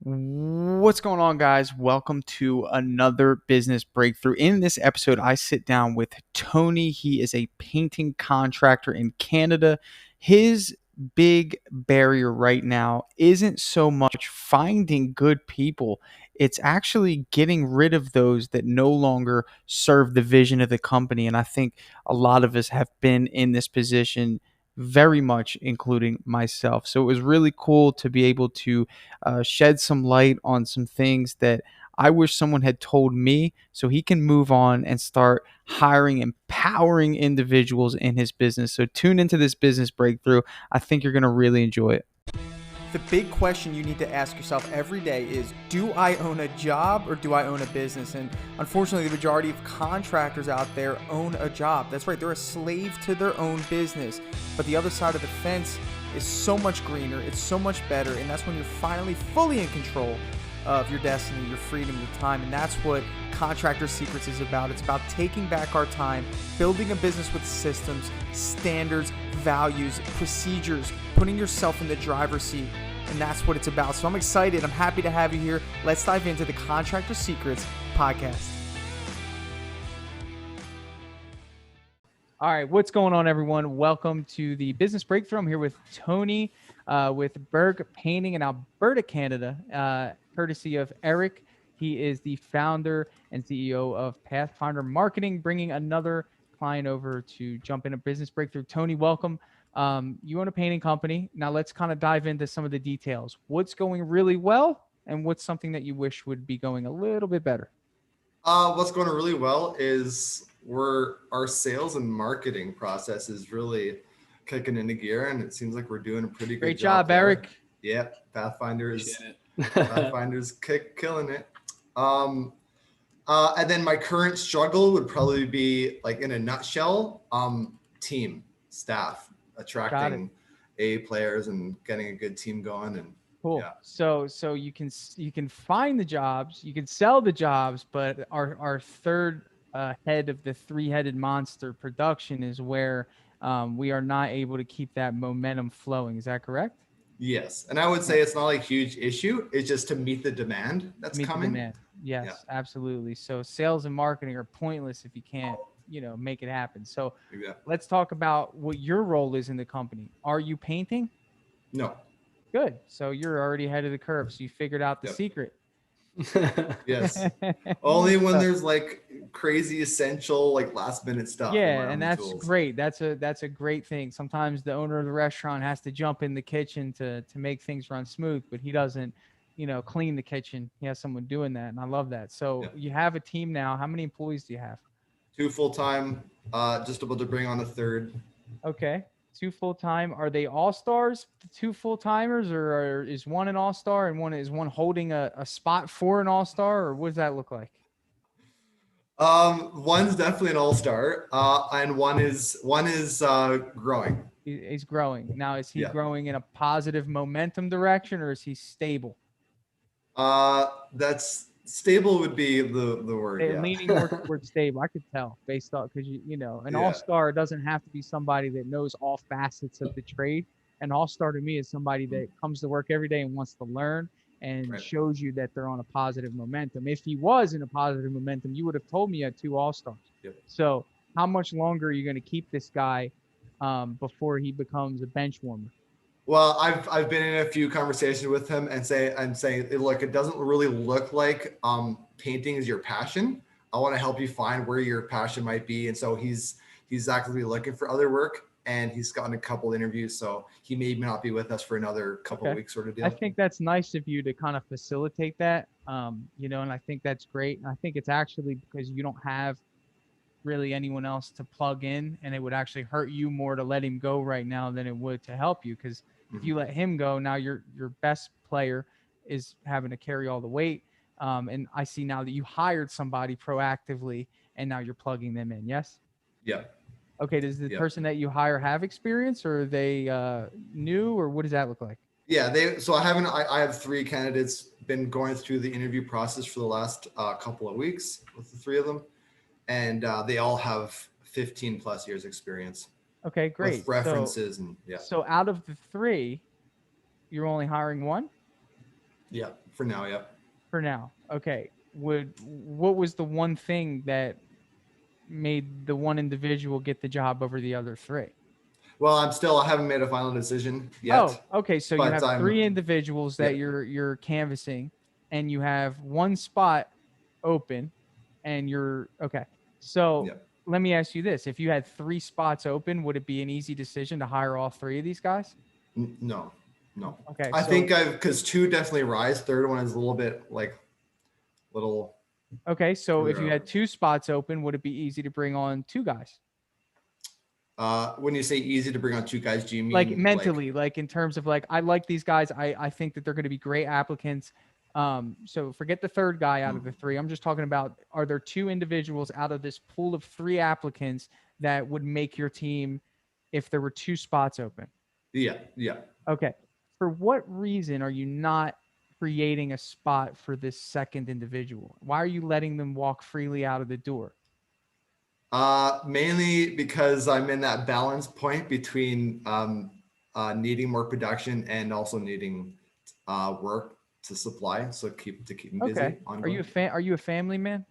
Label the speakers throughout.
Speaker 1: What's going on, guys? Welcome to another business breakthrough. In this episode, I sit down with Tony. He is a painting contractor in Canada. His big barrier right now isn't so much finding good people, it's actually getting rid of those that no longer serve the vision of the company. And I think a lot of us have been in this position very much, including myself. So it was really cool to be able to shed some light on some things that I wish someone had told me so he can move on and start hiring empowering individuals in his business. So tune into this business breakthrough. I think you're going to really enjoy it. The big question you need to ask yourself every day is, do I own a job or do I own a business? And unfortunately, the majority of contractors out there own a job. That's right, they're a slave to their own business. But the other side of the fence is so much greener, it's so much better, and that's when you're finally fully in control of your destiny, your freedom, your time. And that's what Contractor Secrets is about. It's about taking back our time, building a business with systems, standards, values, procedures, putting yourself in the driver's seat. And that's what it's about. So I'm excited. I'm happy to have you here. Let's dive into the Contractor Secrets podcast. All right, what's going on, everyone? Welcome to the Business Breakthrough. I'm here with Tony with Berg Painting in Alberta, Canada, courtesy of Eric. He is the founder and CEO of Pathfinder Marketing, bringing another client over to jump in a Business Breakthrough. Tony, welcome. You own a painting company. Now let's kind of dive into some of the details. What's going really well and what's something that you wish would be going a little bit better?
Speaker 2: What's going really well is our sales and marketing process is really kicking into gear, and it seems like we're doing a pretty good
Speaker 1: Great job, Eric.
Speaker 2: Yep, Pathfinder's killing it. And then my current struggle would probably be, like, in a nutshell, team, staff, attracting A players and getting a good team going. And
Speaker 1: cool. Yeah. So you can find the jobs, you can sell the jobs, but our third head of the three-headed monster, production, is where we are not able to keep that momentum flowing. Is that correct?
Speaker 2: Yes. And I would say it's not a huge issue. It's just to meet the demand that's coming.
Speaker 1: Yes, yeah. Absolutely. So sales and marketing are pointless if you can't, make it happen. So Let's talk about what your role is in the company. Are you painting?
Speaker 2: No.
Speaker 1: Good. So you're already ahead of the curve. So you figured out the secret.
Speaker 2: Yes. Only when there's like crazy essential, like last minute stuff.
Speaker 1: Yeah, and that's great. That's a great thing. Sometimes the owner of the restaurant has to jump in the kitchen to make things run smooth, but he doesn't, clean the kitchen. He has someone doing that, and I love that. So you have a team now. How many employees do you have?
Speaker 2: 2 full-time, just about to bring on a third.
Speaker 1: Okay. 2 full-time. Are they all-stars, the 2 full-timers, or is one an all-star and one holding a spot for an all-star, or what does that look like?
Speaker 2: One's definitely an all-star, and one is growing.
Speaker 1: He's growing. Now, is he growing in a positive momentum direction, or is he stable?
Speaker 2: That's stable would be the word.
Speaker 1: Leaning more towards stable. I could tell based on, because an all-star doesn't have to be somebody that knows all facets of the trade. An all-star to me is somebody that comes to work every day and wants to learn and shows you that they're on a positive momentum. If he was in a positive momentum, you would have told me you had 2 all-stars. So how much longer are you going to keep this guy before he becomes a bench warmer?
Speaker 2: Well, I've been in a few conversations with him and saying, look, it doesn't really look like painting is your passion. I want to help you find where your passion might be. And so he's actively looking for other work, and he's gotten a couple interviews. So he may not be with us for another couple of weeks, sort of deal.
Speaker 1: I think that's nice of you to kind of facilitate that, and I think that's great. And I think it's actually because you don't have really anyone else to plug in, and it would actually hurt you more to let him go right now than it would to help you, because if you let him go, now your best player is having to carry all the weight. And I see now that you hired somebody proactively, and now you're plugging them in. Yes?
Speaker 2: Yeah.
Speaker 1: Okay. Does the person that you hire have experience, or are they new, or what does that look like?
Speaker 2: Yeah. I have 3 candidates, been going through the interview process for the last couple of weeks with the 3 of them. And they all have 15 plus years experience.
Speaker 1: Okay, great.
Speaker 2: With references. So out
Speaker 1: of the 3, you're only hiring 1?
Speaker 2: Yeah. For now. Yep.
Speaker 1: for now. Okay. What was the one thing that made the one individual get the job over the other three?
Speaker 2: Well, I haven't made a final decision
Speaker 1: Oh,
Speaker 2: yet,
Speaker 1: okay. So you
Speaker 2: but
Speaker 1: have
Speaker 2: I'm,
Speaker 1: three individuals that
Speaker 2: yep.
Speaker 1: you're canvassing, and you have one spot open, and you're okay. So
Speaker 2: Yep.
Speaker 1: let me ask you this: if you had three spots open, would it be an easy decision to hire all three of these guys?
Speaker 2: No, no.
Speaker 1: Okay.
Speaker 2: I
Speaker 1: So
Speaker 2: think because two definitely rise. Third one is a little bit like little
Speaker 1: okay. So if
Speaker 2: further
Speaker 1: you
Speaker 2: out.
Speaker 1: had two spots open, would it be easy to bring on two guys?
Speaker 2: When you say easy to bring on two guys, do you
Speaker 1: Like
Speaker 2: mean like,
Speaker 1: mentally, like in terms of like I like these guys. I think that they're going to be great applicants. So forget the third guy out of the three. I'm just talking about, are there two individuals out of this pool of three applicants that would make your team if there were two spots open?
Speaker 2: yeah, yeah.
Speaker 1: Okay. For what reason are you not creating a spot for this second individual? Why are you letting them walk freely out of the door?
Speaker 2: Mainly because I'm in that balance point between needing more production and also needing work to supply, so keep me
Speaker 1: Okay.
Speaker 2: busy ongoing.
Speaker 1: Are you a family man?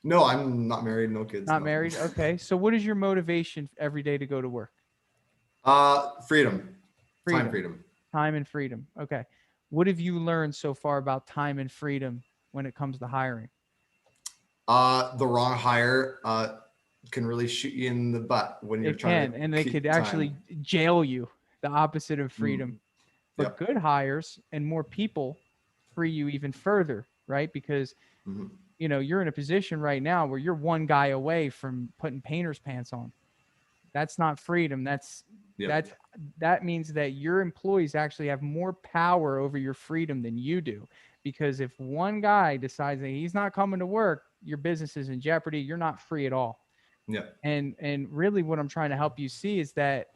Speaker 2: No, I'm not married, no kids,
Speaker 1: Not
Speaker 2: nothing.
Speaker 1: married? Okay. So what is your motivation every day to go to work?
Speaker 2: Freedom, time
Speaker 1: Freedom,
Speaker 2: freedom.
Speaker 1: time and freedom. Okay. What have you learned so far about time and freedom when it comes to hiring?
Speaker 2: The wrong hire can really shoot you in the butt when you're
Speaker 1: It
Speaker 2: trying to
Speaker 1: can, and they could
Speaker 2: keep time.
Speaker 1: actually jail you, the opposite of
Speaker 2: Mm,
Speaker 1: freedom. But
Speaker 2: yep.
Speaker 1: good hires and more people free you even further, right? Because
Speaker 2: Hmm.
Speaker 1: you're in a position right now where you're one guy away from putting painter's pants on. That's not freedom.
Speaker 2: Yep.
Speaker 1: That's that means that your employees actually have more power over your freedom than you do. Because if one guy decides that he's not coming to work, your business is in jeopardy. You're not free at all.
Speaker 2: Yep.
Speaker 1: And really what I'm trying to help you see is that,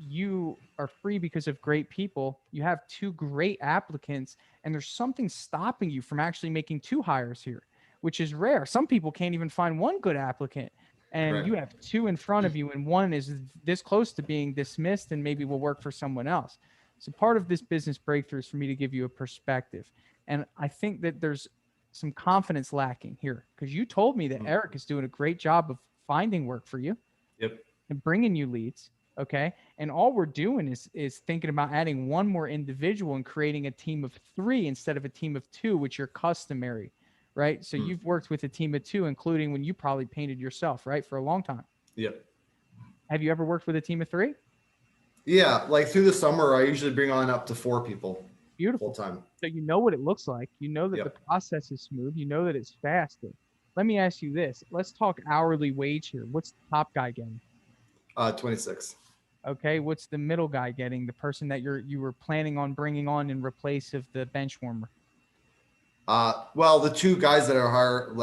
Speaker 1: you are free because of great people. You have two great applicants, and there's something stopping you from actually making two hires here, which is rare. Some people can't even find one good applicant, and
Speaker 2: Right.
Speaker 1: you have two in front of you, and one is this close to being dismissed and maybe will work for someone else. So part of this business breakthrough is for me to give you a perspective. And I think that there's some confidence lacking here, because you told me that
Speaker 2: Mm.
Speaker 1: Eric is doing a great job of finding work for you
Speaker 2: Yep.
Speaker 1: and bringing you leads. Okay. And all we're doing is thinking about adding one more individual and creating a team of three instead of a team of two, which are customary, right? So
Speaker 2: Mm.
Speaker 1: you've worked with a team of two, including when you probably painted yourself, right? For a long time.
Speaker 2: Yep.
Speaker 1: Have you ever worked with a team of three?
Speaker 2: Yeah, like through the summer, I usually bring on up to four people full
Speaker 1: Beautiful.
Speaker 2: time.
Speaker 1: So you know what it looks like. You know that the
Speaker 2: Yep.
Speaker 1: process is smooth. You know that it's faster. Let me ask you this. Let's talk hourly wage here. What's the top guy getting?
Speaker 2: 26.
Speaker 1: Okay, what's the middle guy getting? The person that you were planning on bringing on in replace of the bench warmer.
Speaker 2: Well, the two guys that are hard,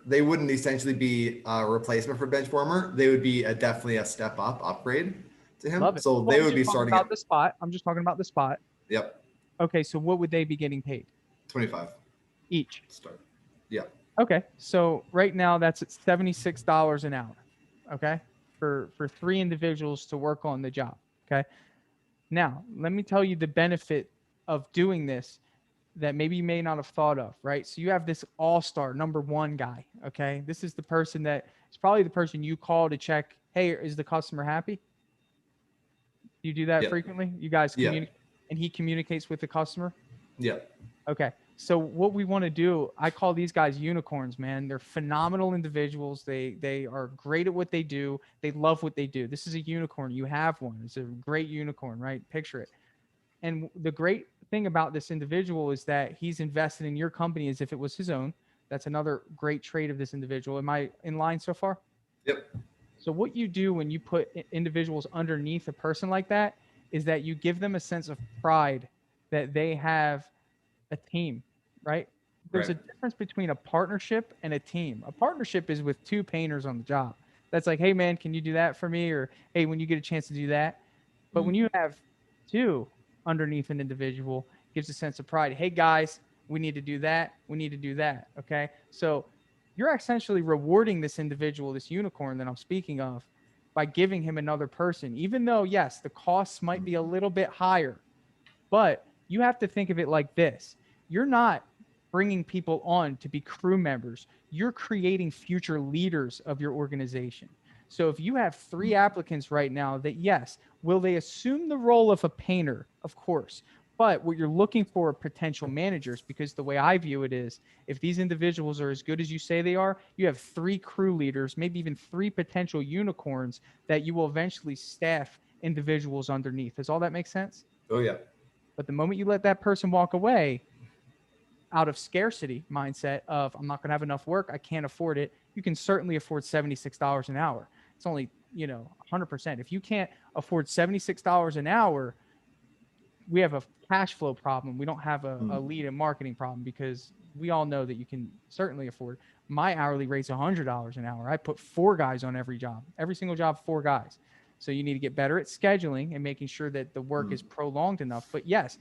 Speaker 2: they wouldn't essentially be a replacement for Benchwarmer. They would be definitely a step up, upgrade to him.
Speaker 1: Love it.
Speaker 2: So
Speaker 1: Well,
Speaker 2: they
Speaker 1: I'm
Speaker 2: would be
Speaker 1: just talking
Speaker 2: starting
Speaker 1: about
Speaker 2: at,
Speaker 1: the spot. I'm just talking about the spot.
Speaker 2: yep,
Speaker 1: Okay, so what would they be getting paid
Speaker 2: 25
Speaker 1: each?
Speaker 2: start. Yep.
Speaker 1: Okay, so right now that's at $76 an hour. Okay, for three individuals to work on the job. Okay, now let me tell you the benefit of doing this that maybe you may not have thought of, right? So you have this all-star number one guy, okay? This is the person that it's probably the person you call to check, hey, is the customer happy? You do that
Speaker 2: Yep.
Speaker 1: frequently? You guys
Speaker 2: Yep.
Speaker 1: communicate and he communicates with the customer?
Speaker 2: Yep.
Speaker 1: Okay. So what we want to do, I call these guys unicorns, man. They're phenomenal individuals. They are great at what they do. They love what they do. This is a unicorn. You have one. It's a great unicorn, right? Picture it. And the great thing about this individual is that he's invested in your company as if it was his own. That's another great trait of this individual. Am I in line so far?
Speaker 2: Yep.
Speaker 1: So what you do when you put individuals underneath a person like that is that you give them a sense of pride that they have a team, right? There's a
Speaker 2: Right.
Speaker 1: difference between a partnership and a team. A partnership is with two painters on the job. That's like, hey man, can you do that for me? Or hey, when you get a chance to do that. But when
Speaker 2: Mm.
Speaker 1: you have two underneath an individual, it gives a sense of pride. Hey guys, we need to do that. We need to do that. Okay. So you're essentially rewarding this individual, this unicorn that I'm speaking of, by giving him another person, even though, yes, the costs might be a little bit higher, but You have to think of it like this. You're not bringing people on to be crew members. You're creating future leaders of your organization. So if you have 3 applicants right now that, yes, will they assume the role of a painter? Of course. But what you're looking for are potential managers, because the way I view it is, if these individuals are as good as you say they are, you have 3 crew leaders, maybe even 3 potential unicorns that you will eventually staff individuals underneath. Does all that make sense?
Speaker 2: Oh yeah.
Speaker 1: But the moment you let that person walk away out of scarcity mindset of, I'm not going to have enough work, I can't afford it, you can certainly afford $76 an hour. It's only, 100%. If you can't afford $76 an hour, we have a cash flow problem. We don't have a lead and marketing problem, because we all know that you can certainly afford. My hourly rate's $100 an hour. I put 4 guys on every job, every single job, 4 guys. So you need to get better at scheduling and making sure that the work is prolonged enough. But yes,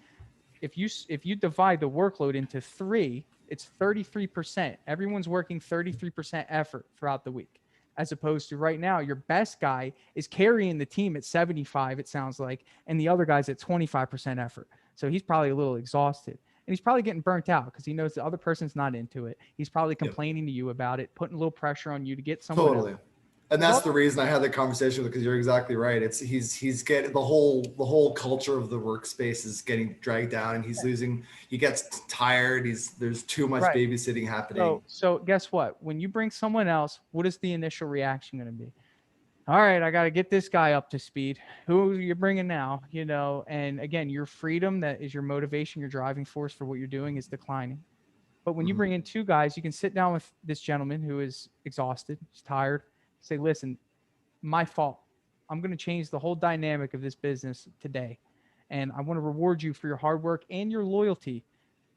Speaker 1: if you divide the workload into 3, it's 33%. Everyone's working 33% effort throughout the week, as opposed to right now, your best guy is carrying the team at 75, it sounds like, and the other guy's at 25% effort. So he's probably a little exhausted, and he's probably getting burnt out because he knows the other person's not into it. He's probably complaining to you about it, putting a little pressure on you to get someone
Speaker 2: Totally.
Speaker 1: else.
Speaker 2: And that's the reason I had the conversation with, because you're exactly right. It's he's getting the whole culture of the workspace is getting dragged down, and he gets tired. There's too much babysitting happening.
Speaker 1: So guess what? When you bring someone else, what is the initial reaction going to be? All right, I got to get this guy up to speed. Who you're bringing now, and again, your freedom, that is your motivation, your driving force for what you're doing, is declining. But when you bring in 2 guys, you can sit down with this gentleman who is exhausted, he's tired, say, listen, my fault. I'm going to change the whole dynamic of this business today. And I want to reward you for your hard work and your loyalty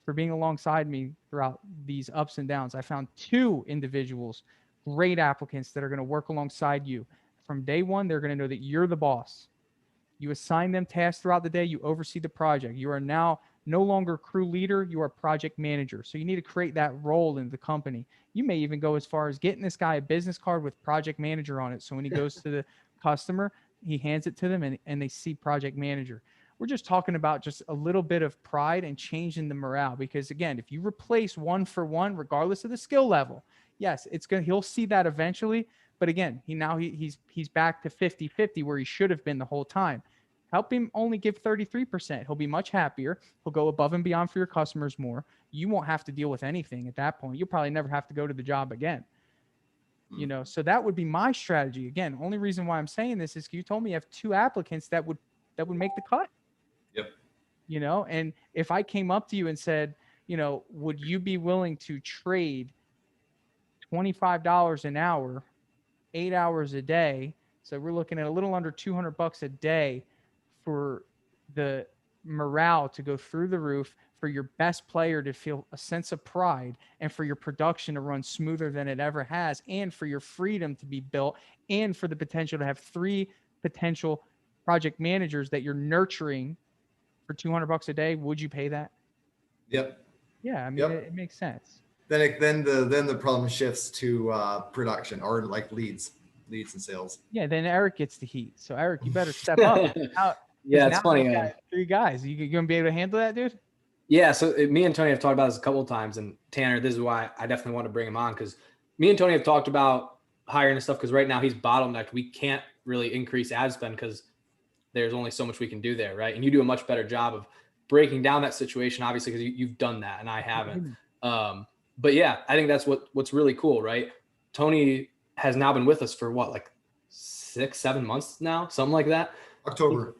Speaker 1: for being alongside me throughout these ups and downs. I found 2 individuals, great applicants, that are going to work alongside you. From day one, they're going to know that you're the boss. You assign them tasks throughout the day. You oversee the project. You are now no longer crew leader. You are project manager. So you need to create that role in the company. You may even go as far as getting this guy a business card with project manager on it. So when he goes to the customer, he hands it to them and they see project manager. We're just talking about just a little bit of pride and changing the morale. Because again, if you replace 1 for 1, regardless of the skill level, yes, he'll see that eventually. But again, he's back to 50-50 where he should have been the whole time. Help him only give 33%. He'll be much happier. He'll go above and beyond for your customers more. You won't have to deal with anything at that point. You'll probably never have to go to the job again. So that would be my strategy. Again, only reason why I'm saying this is you told me you have 2 applicants that would make the cut.
Speaker 2: Yep.
Speaker 1: And if I came up to you and said, would you be willing to trade $25 an hour, 8 hours a day? So we're looking at a little under $200 a day for the morale to go through the roof, for your best player to feel a sense of pride, and for your production to run smoother than it ever has, and for your freedom to be built, and for the potential to have 3 potential project managers that you're nurturing for $200 a day. Would you pay that?
Speaker 2: Yep.
Speaker 1: Yeah. I mean, it makes sense.
Speaker 2: Then the problem shifts to production, or like leads and sales.
Speaker 1: Yeah. Then Eric gets the heat. So Eric, you better step up.
Speaker 3: Yeah, it's funny.
Speaker 1: 3 guys. You gonna be able to handle that, dude?
Speaker 3: Yeah. So me and Tony have talked about this a couple of times, and Tanner, this is why I definitely want to bring him on, because me and Tony have talked about hiring and stuff, because right now he's bottlenecked. We can't really increase ad spend because there's only so much we can do there, right? And you do a much better job of breaking down that situation, obviously, because you've done that and I haven't. But yeah, I think that's what's really cool, right? Tony has now been with us for what, like 6-7 months now, something like that.
Speaker 2: October.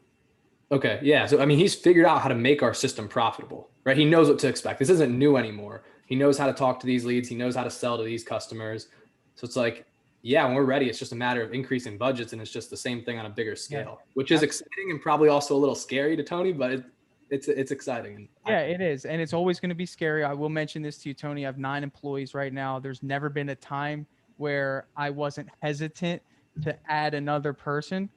Speaker 3: Okay. Yeah. So, I mean, he's figured out how to make our system profitable, right? He knows what to expect. This isn't new anymore. He knows how to talk to these leads. He knows how to sell to these customers. So it's like, yeah, when we're ready, it's just a matter of increasing budgets, and it's just the same thing on a bigger scale, which is exciting and probably also a little scary to Tony, but it's exciting.
Speaker 1: Yeah, it is. And it's always going to be scary. I will mention this to you, Tony. I have 9 employees right now. There's never been a time where I wasn't hesitant to add another person,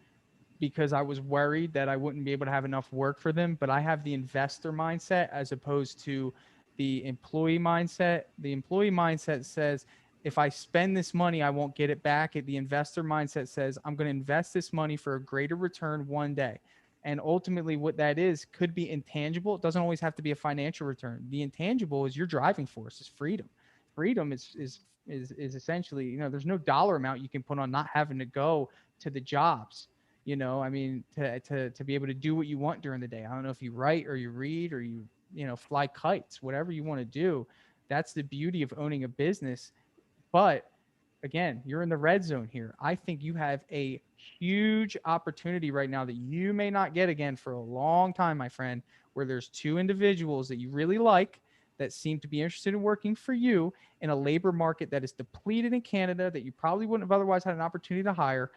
Speaker 1: because I was worried that I wouldn't be able to have enough work for them. But I have the investor mindset as opposed to the employee mindset. The employee mindset says, if I spend this money, I won't get it back. The investor mindset says, I'm going to invest this money for a greater return one day. And ultimately what that is could be intangible. It doesn't always have to be a financial return. The intangible is your driving force, is freedom. Freedom is essentially, there's no dollar amount you can put on not having to go to the jobs. I mean, to be able to do what you want during the day. I don't know if you write or you read or fly kites, whatever you want to do. That's the beauty of owning a business. But again, you're in the red zone here. I think you have a huge opportunity right now that you may not get again for a long time, my friend, where there's two individuals that you really like that seem to be interested in working for you in a labor market that is depleted in Canada that you probably wouldn't have otherwise had an opportunity to hire.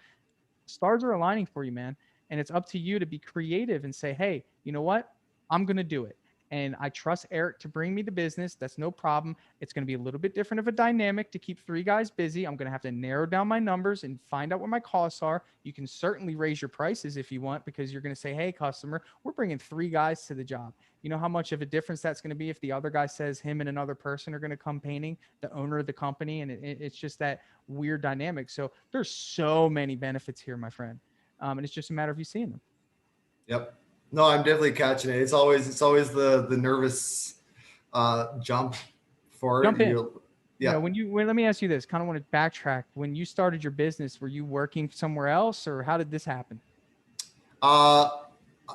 Speaker 1: Stars are aligning for you, man. And it's up to you to be creative and say, hey, you know what? I'm going to do it. And I trust Eric to bring me the business. That's no problem. It's going to be a little bit different of a dynamic to keep three guys busy. I'm going to have to narrow down my numbers and find out what my costs are. You can certainly raise your prices if you want, because you're going to say, hey, customer, we're bringing three guys to the job. You know how much of a difference that's going to be if the other guy says him and another person are going to come painting, the owner of the company. And it's just that weird dynamic. So there's so many benefits here, my friend. And it's just a matter of you seeing them.
Speaker 2: Yep. No, I'm definitely catching it. It's always the nervous jump for
Speaker 1: Jump
Speaker 2: it.
Speaker 1: in.
Speaker 2: Yeah.
Speaker 1: Let me ask you this. Kind of want to backtrack. When you started your business, were you working somewhere else, or how did this happen?
Speaker 2: Well,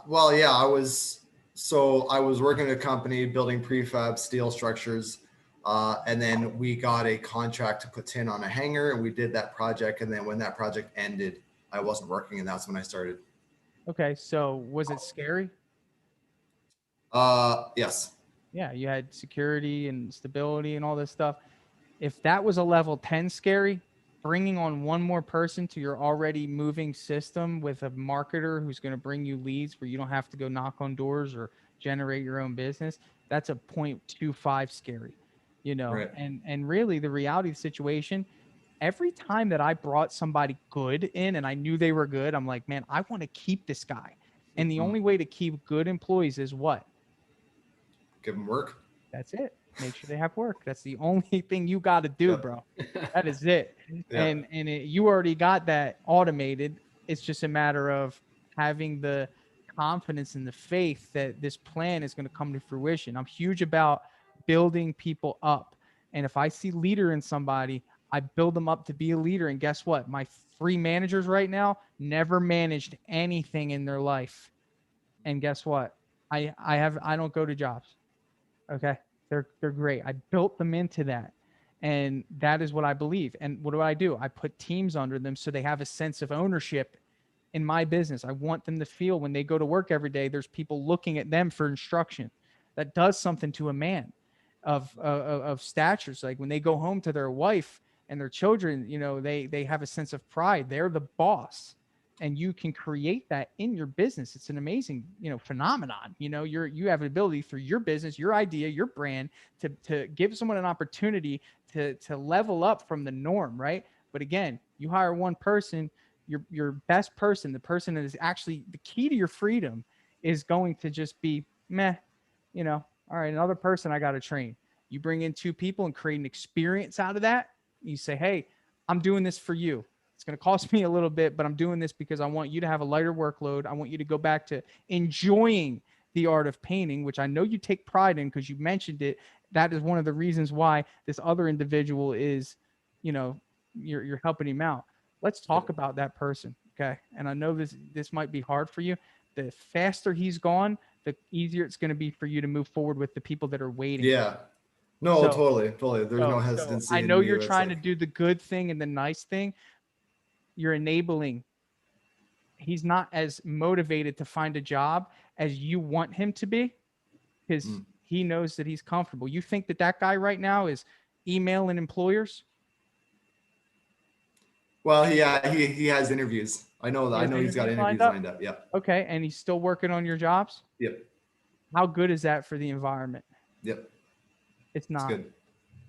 Speaker 2: yeah, I was working at a company building prefab steel structures. And then we got a contract to put tin on a hangar, and we did that project. And then when that project ended, I wasn't working, and that's when I started.
Speaker 1: Okay. So was it scary?
Speaker 2: Yes.
Speaker 1: Yeah. You had security and stability and all this stuff. If that was a level 10 scary, bringing on one more person to your already moving system with a marketer who's going to bring you leads where you don't have to go knock on doors or generate your own business, that's a 0.25 scary,
Speaker 2: Right.
Speaker 1: and really the reality of the situation, every time that I brought somebody good in and I knew they were good, I'm like, man, I want to keep this guy. And the only way to keep good employees is what?
Speaker 2: Give them work.
Speaker 1: That's it. Make sure they have work. That's the only thing you got to do,
Speaker 2: Yep.
Speaker 1: bro. That is it.
Speaker 2: Yeah.
Speaker 1: You already got that automated. It's just a matter of having the confidence and the faith that this plan is going to come to fruition. I'm huge about building people up. And if I see leader in somebody, I build them up to be a leader. And guess what? My three managers right now never managed anything in their life. And guess what? I don't go to jobs. Okay. They're great. I built them into that. And that is what I believe. And what do? I put teams under them so they have a sense of ownership in my business. I want them to feel when they go to work every day, there's people looking at them for instruction. That does something to a man of statures. Like when they go home to their wife and their children, they have a sense of pride. They're the boss. And you can create that in your business. It's an amazing, phenomenon. You have an ability through your business, your idea, your brand to give someone an opportunity to level up from the norm, right? But again, you hire one person, your best person, the person that is actually the key to your freedom is going to just be meh, all right, another person I got to train. You bring in two people and create an experience out of that. You say, hey, I'm doing this for you. It's going to cost me a little bit, but I'm doing this because I want you to have a lighter workload. I want you to go back to enjoying the art of painting, which I know you take pride in because you mentioned it. That is one of the reasons why this other individual is, you're helping him out. Let's talk about that person. Okay. And I know this might be hard for you. The faster he's gone, the easier it's going to be for you to move forward with the people that are waiting.
Speaker 2: Yeah. No,
Speaker 1: So-
Speaker 2: totally. There's no hesitancy.
Speaker 1: I know
Speaker 2: in
Speaker 1: you're
Speaker 2: you. It's
Speaker 1: trying
Speaker 2: like,
Speaker 1: to do the good thing and the nice thing. You're enabling. He's not as motivated to find a job as you want him to be because he knows that he's comfortable. You think that guy right now is emailing employers?
Speaker 2: Well, yeah, he has interviews. I know that. I know he's got interviews lined up. Yeah.
Speaker 1: Okay. And he's still working on your jobs?
Speaker 2: Yep.
Speaker 1: How good is that for the environment?
Speaker 2: Yep.
Speaker 1: It's not.
Speaker 2: It's good.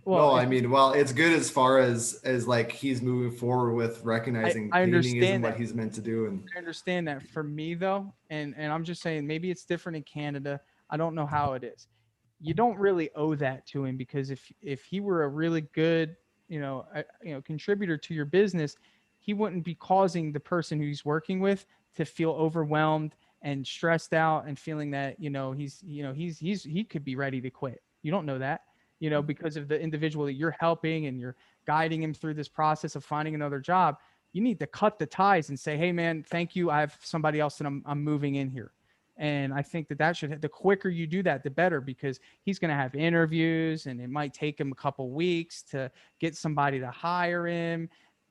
Speaker 1: Well,
Speaker 2: no, I mean, it's good as far as like he's moving forward with recognizing
Speaker 1: I
Speaker 2: painting isn't
Speaker 1: that.
Speaker 2: what he's meant to do. And
Speaker 1: I understand that. For me though, and I'm just saying maybe it's different in Canada. I don't know how it is. You don't really owe that to him because if he were a really good, contributor to your business, he wouldn't be causing the person who he's working with to feel overwhelmed and stressed out and feeling that, he could be ready to quit. You don't know that, because of the individual that you're helping and you're guiding him through this process of finding another job. You need to cut the ties and say, hey man, thank you. I have somebody else that I'm moving in here. And I think that the quicker you do that, the better, because he's going to have interviews and it might take him a couple weeks to get somebody to hire him.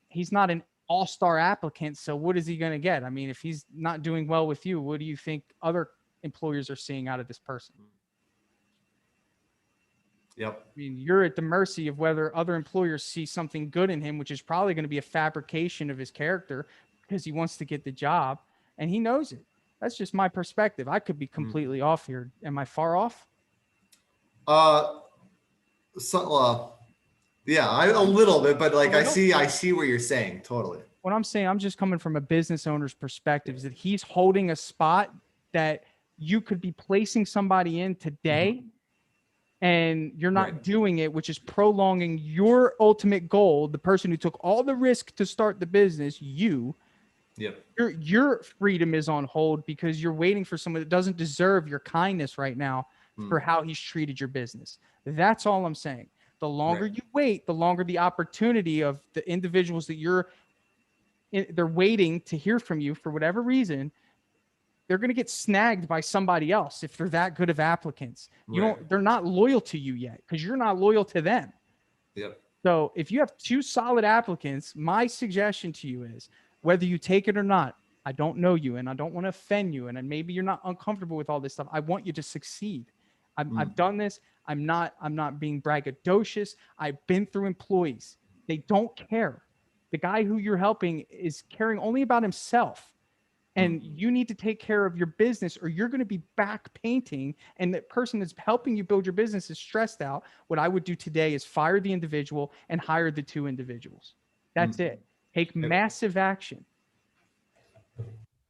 Speaker 1: He's not an all-star applicant. So what is he going to get? I mean, if he's not doing well with you, what do you think other employers are seeing out of this person?
Speaker 2: Yep.
Speaker 1: I mean, you're at the mercy of whether other employers see something good in him, which is probably going to be a fabrication of his character because he wants to get the job and he knows it. That's just my perspective. I could be completely off here. Am I far off?
Speaker 2: Yeah, a little bit, but like I see what you're saying. Totally.
Speaker 1: What I'm saying, I'm just coming from a business owner's perspective, is that he's holding a spot that you could be placing somebody in today and you're not doing it, which is prolonging your ultimate goal. The person who took all the risk to start the business,
Speaker 2: Yep.
Speaker 1: Your freedom is on hold because you're waiting for someone that doesn't deserve your kindness right now for how he's treated your business. That's all I'm saying. The longer you wait, the longer the opportunity of the individuals that they're waiting to hear from you for whatever reason, they're going to get snagged by somebody else if they're that good of applicants. They're not loyal to you yet because you're not loyal to them.
Speaker 2: Yep.
Speaker 1: So if you have two solid applicants, my suggestion to you is, whether you take it or not, I don't know you and I don't want to offend you. And maybe you're not uncomfortable with all this stuff. I want you to succeed. I've done this. I'm not being braggadocious. I've been through employees. They don't care. The guy who you're helping is caring only about himself. And you need to take care of your business or you're going to be back painting. And the person that's helping you build your business is stressed out. What I would do today is fire the individual and hire the two individuals. That's it. Take massive action.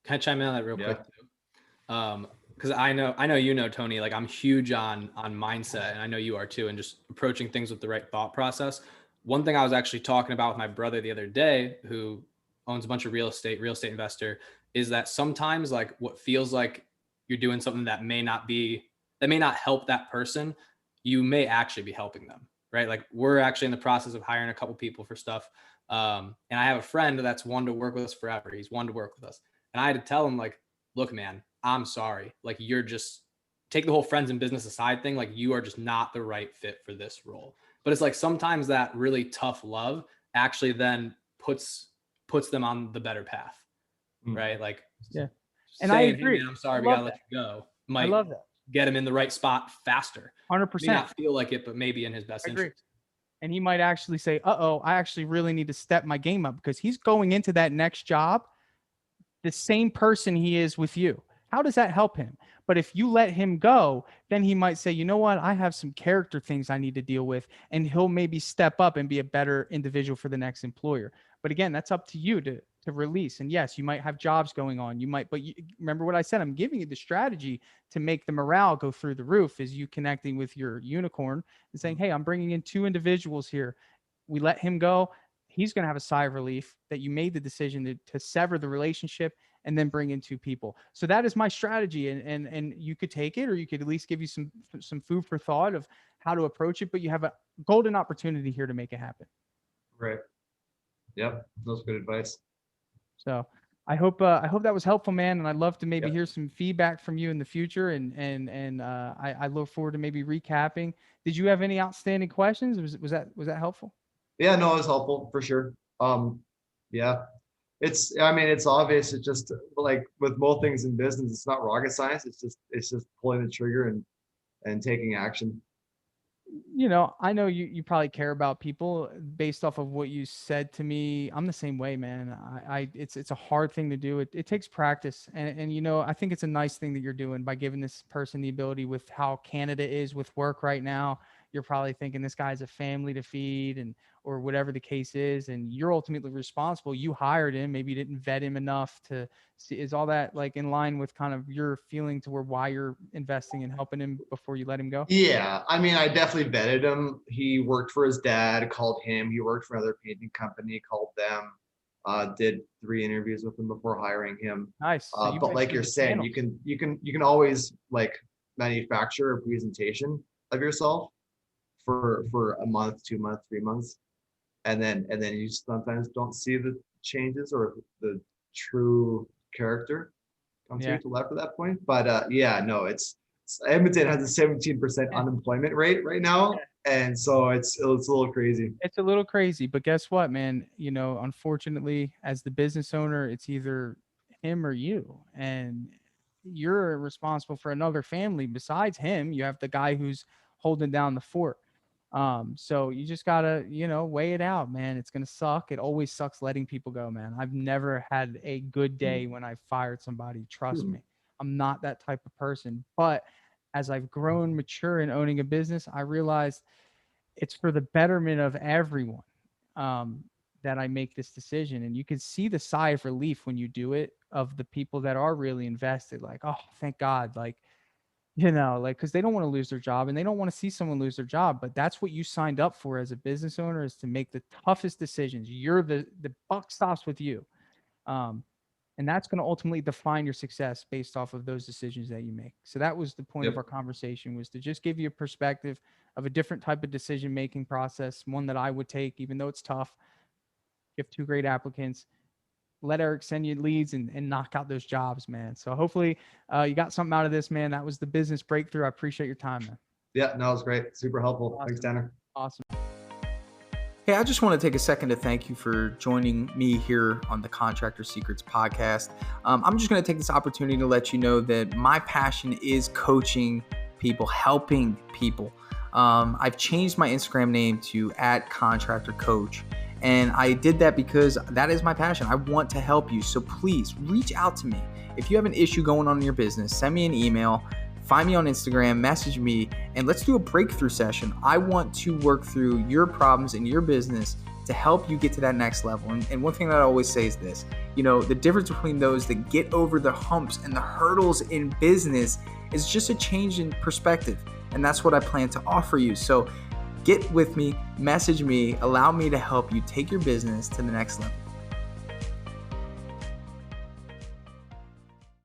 Speaker 3: Can I chime in on that real quick too? Because I know Tony, like I'm huge on mindset, and I know you are too, and just approaching things with the right thought process. One thing I was actually talking about with my brother the other day, who owns a bunch of real estate investor, is that sometimes like what feels like you're doing something that may not help that person, you may actually be helping them, right? Like we're actually in the process of hiring a couple people for stuff. And I have a friend that's wanted to work with us forever. He's wanted to work with us. And I had to tell him like, look, man, I'm sorry. Like you're just take the whole friends and business aside thing. Like you are just not the right fit for this role. But it's like, sometimes that really tough love actually then puts them on the better path. Right. Like,
Speaker 1: yeah.
Speaker 3: And
Speaker 1: saying, I agree.
Speaker 3: Hey, man, I'm sorry. We gotta let you go. Might
Speaker 1: love that.
Speaker 3: Get him in the right spot faster.
Speaker 1: 100%.
Speaker 3: May not feel like it, but maybe in his best interest.
Speaker 1: And he might actually say, I actually really need to step my game up, because he's going into that next job the same person he is with you. How does that help him? But if you let him go, then he might say, you know what? I have some character things I need to deal with. And he'll maybe step up and be a better individual for the next employer. But again, that's up to you to release. And yes, you might have jobs going on. But remember what I said, I'm giving you the strategy to make the morale go through the roof, is you connecting with your unicorn and saying, hey, I'm bringing in two individuals here. We let him go. He's going to have a sigh of relief that you made the decision to sever the relationship and then bring in two people. So that is my strategy. And you could take it, or you could at least give you some food for thought of how to approach it, but you have a golden opportunity here to make it happen.
Speaker 2: Right. Yep. That's good advice.
Speaker 1: So I hope that was helpful, man. And I'd love to maybe hear some feedback from you in the future. And I look forward to maybe recapping. Did you have any outstanding questions? Was that helpful?
Speaker 2: Yeah, no, it was helpful for sure. Yeah, it's obvious. It's just like with most things in business, it's not rocket science. It's just pulling the trigger and taking action.
Speaker 1: I know you probably care about people based off of what you said to me. I'm the same way, man. It's a hard thing to do. It takes practice. And I think it's a nice thing that you're doing by giving this person the ability, with how Canada is with work right now. You're probably thinking this guy's a family to feed, or whatever the case is. And you're ultimately responsible. You hired him. Maybe you didn't vet him enough to see. Is all that like in line with kind of your feeling to why you're investing and helping him before you let him go?
Speaker 2: Yeah. I mean, I definitely vetted him. He worked for his dad, called him. He worked for another painting company, called them. Did 3 interviews with him before hiring him.
Speaker 1: Nice. So
Speaker 2: But like you're saying, you can always like manufacture a presentation of yourself for a month, 2 months, 3 months, and then you sometimes don't see the changes or the true character come through till after that point. But yeah, no, it's Edmonton has a 17% unemployment rate right now, and so it's a little crazy.
Speaker 1: It's a little crazy, but guess what, man? Unfortunately, as the business owner, it's either him or you, and you're responsible for another family besides him. You have the guy who's holding down the fort. So you just gotta, weigh it out, man. It's gonna suck. It always sucks letting people go, man. I've never had a good day when I fired somebody. Trust me, I'm not that type of person. But as I've grown mature in owning a business, I realized it's for the betterment of everyone that I make this decision. And you can see the sigh of relief when you do it of the people that are really invested. Like, oh, thank God. Like, because they don't want to lose their job and they don't want to see someone lose their job. But that's what you signed up for as a business owner, is to make the toughest decisions. You're the buck stops with you. And that's going to ultimately define your success based off of those decisions that you make. So that was the point of our conversation, was to just give you a perspective of a different type of decision-making process, one that I would take, even though it's tough. You have 2 great applicants. Let Eric send you leads and knock out those jobs, man. So hopefully you got something out of this, man. That was the business breakthrough. I appreciate your time, man.
Speaker 2: Yeah, no, it was great. Super helpful.
Speaker 1: Awesome.
Speaker 2: Thanks, Tanner.
Speaker 1: Awesome. Hey, I just want to take a second to thank you for joining me here on the Contractor Secrets podcast. I'm just going to take this opportunity to let you know that my passion is coaching people, helping people. I've changed my Instagram name to @ContractorCoach. And I did that because that is my passion. I want to help you. So please reach out to me. If you have an issue going on in your business, send me an email, find me on Instagram, message me, and let's do a breakthrough session. I want to work through your problems in your business to help you get to that next level. And one thing that I always say is this, the difference between those that get over the humps and the hurdles in business is just a change in perspective. And that's what I plan to offer you. So get with me, message me, allow me to help you take your business to the next level.